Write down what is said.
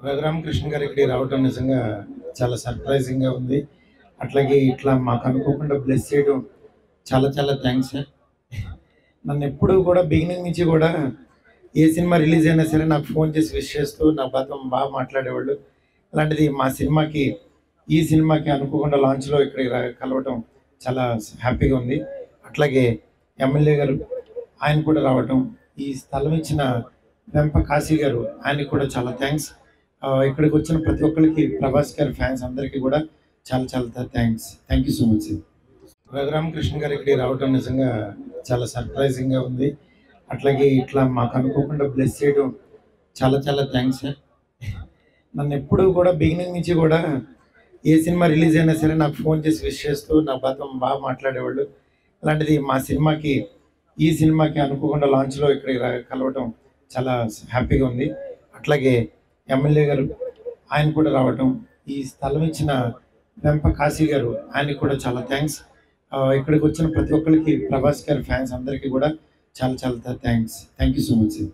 రఘురామకృష్ణ గారు ఇక్కడికి రావడం నిజంగా చాలా సర్ప్రైజింగ్‌గా ఉంది. అట్లాగే ఇట్లా మాకు అనుకోకుండా బ్లెస్ చేయడం చాలా చాలా థాంక్స్ సార్. నన్నెప్పుడూ కూడా బిగినింగ్ నుంచి కూడా ఏ సినిమా రిలీజ్ అయినా సరే నాకు ఫోన్ చేసి విష్ చేస్తూ నాతో బాగా మాట్లాడేవాళ్ళు. అలాంటిది మా సినిమాకి ఈ సినిమాకి అనుకోకుండా లాంచ్‌లో ఇక్కడికి కలవటం చాలా హ్యాపీగా ఉంది. అట్లాగే ఎమ్మెల్యే గారు ఆయన కూడా రావటం, ఈ స్థలం ఇచ్చిన వెంప కాశీ గారు ఆయనకి కూడా చాలా థాంక్స్. ఇక్కడికి వచ్చిన ప్రతి ఒక్కళ్ళకి ప్రభాస్ గారి ఫ్యాన్స్ అందరికీ కూడా చాలా చాలా thanks. Thank you so much sir. Raghurama Krishna గారు ఇక్కడికి రావడం నిజంగా చాలా సర్ప్రైజింగ్‌గా ఉంది. అట్లాగే ఇట్లా మాకు అనుకోకుండా బ్లెస్ చేయడం చాలా చాలా థాంక్స్ సార్. నన్నెప్పుడూ కూడా బిగినింగ్ నుంచి కూడా ఏ సినిమా రిలీజ్ అయినా సరే నాకు ఫోన్ చేసి విష్ చేస్తూ నాతో బాగా మాట్లాడేవాళ్ళు. అలాంటిది మా సినిమాకి ఈ సినిమాకి అనుకోకుండా లాంచ్‌లో ఇక్కడికి కలవటం చాలా హ్యాపీగా ఉంది. అట్లాగే ఎమ్మెల్యే గారు ఆయన కూడా రావటం, ఈ స్థలం ఇచ్చిన వెంప కాశీ గారు ఆయనకి కూడా చాలా థాంక్స్. ఇక్కడికి వచ్చిన ప్రతి ఒక్కళ్ళకి ప్రభాస్ గారి ఫ్యాన్స్ అందరికీ కూడా చాలా చాలా thanks. Thank you so much sir.